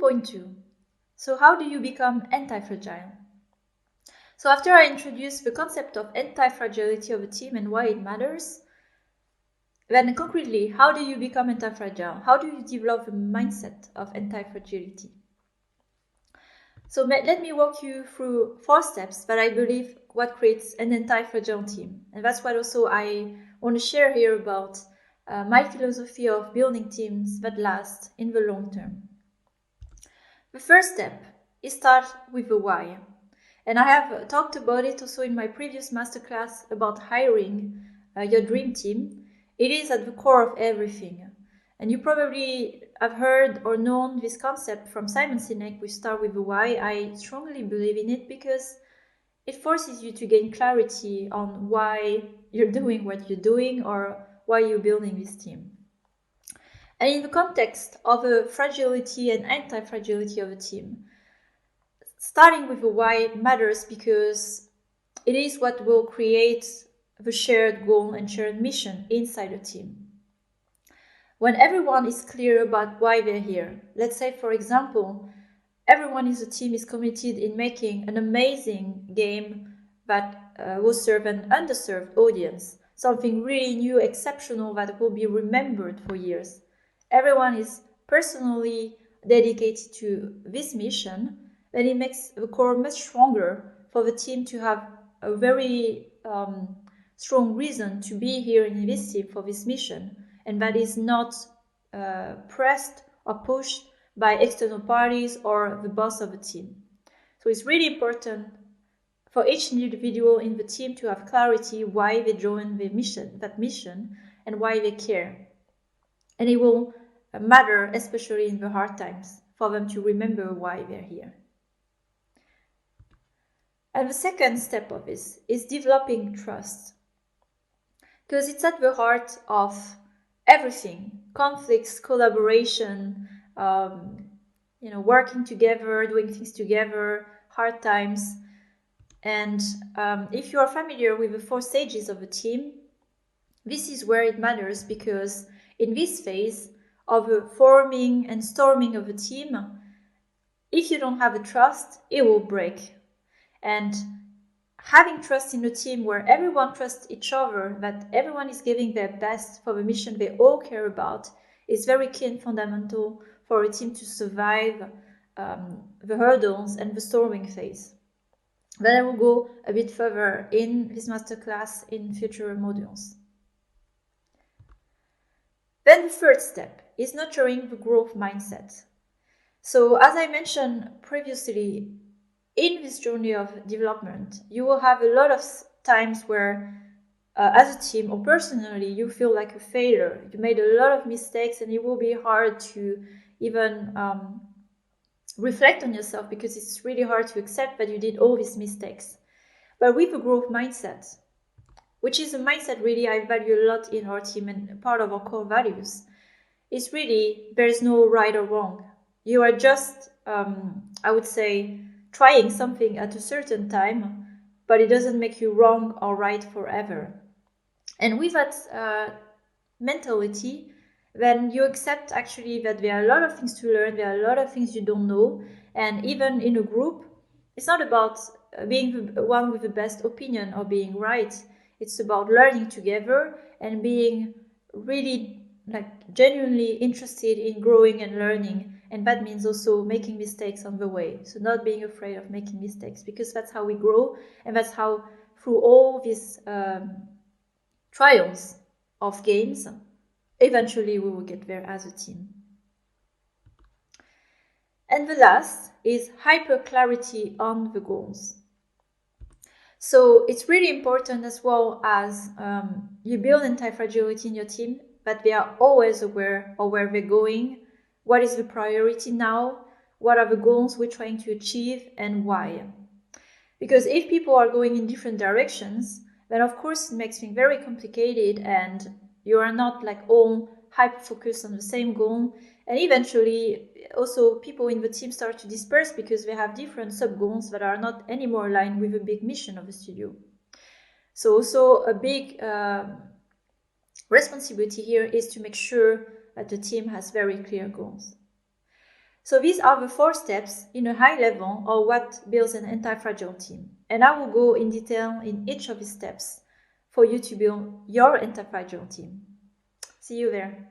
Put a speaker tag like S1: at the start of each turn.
S1: 2.2. So how do you become anti-fragile? So after I introduce the concept of anti-fragility of a team and why it matters, then concretely, how do you become anti-fragile? How do you develop a mindset of anti-fragility? So let me walk you through 4 steps that I believe what creates an anti-fragile team. And that's what also I want to share here about my philosophy of building teams that last in the long term. The first step is start with the why. And I have talked about it also in my previous masterclass about hiring your dream team. It is at the core of everything. And you probably have heard or known this concept from Simon Sinek, we start with the why. I strongly believe in it because it forces you to gain clarity on why you're doing what you're doing or why you're building this team. And in the context of the fragility and anti-fragility of a team, starting with the why matters because it is what will create the shared goal and shared mission inside a team. When everyone is clear about why they're here, let's say, for example, everyone in the team is committed in making an amazing game that will serve an underserved audience, something really new, exceptional that will be remembered for years. Everyone is personally dedicated to this mission, then it makes the core much stronger for the team to have a very strong reason to be here in this team for this mission, and that is not pressed or pushed by external parties or the boss of the team. So it's really important for each individual in the team to have clarity why they join that mission, and why they care. And it will matter, especially in the hard times, for them to remember why they're here. And the second step of this is developing trust, because it's at the heart of everything: conflicts, collaboration, working together, doing things together, hard times. And if you are familiar with the 4 stages of a team, this is where it matters, because in this phase of the forming and storming of a team, if you don't have a trust, it will break. And having trust in a team where everyone trusts each other, that everyone is giving their best for the mission they all care about, is very key and fundamental for a team to survive the hurdles and the storming phase. Then I will go a bit further in this masterclass in future modules. Then the third step is nurturing the growth mindset. So as I mentioned previously, in this journey of development, you will have a lot of times where as a team or personally, you feel like a failure. You made a lot of mistakes, and it will be hard to even reflect on yourself, because it's really hard to accept that you did all these mistakes. But with a growth mindset, which is a mindset really I value a lot in our team and part of our core values, is really there is no right or wrong. You are just, I would say, trying something at a certain time, but it doesn't make you wrong or right forever. And with that mentality, then you accept actually that there are a lot of things to learn, there are a lot of things you don't know, and even in a group, it's not about being the one with the best opinion or being right. It's about learning together and being really genuinely interested in growing and learning. And that means also making mistakes on the way. So not being afraid of making mistakes, because that's how we grow, and that's how through all these trials of games, eventually we will get there as a team. And the last is hyper clarity on the goals. So it's really important, as well as you build anti-fragility in your team, that they are always aware of where they're going, what is the priority now, what are the goals we're trying to achieve, and why. Because if people are going in different directions, then of course it makes things very complicated, and you are not all hyper-focused on the same goal. And eventually also people in the team start to disperse, because they have different sub-goals that are not anymore aligned with the big mission of the studio. So also a big responsibility here is to make sure that the team has very clear goals. So these are the 4 steps in a high level of what builds an anti-fragile team. And I will go in detail in each of these steps for you to build your anti-fragile team. See you there.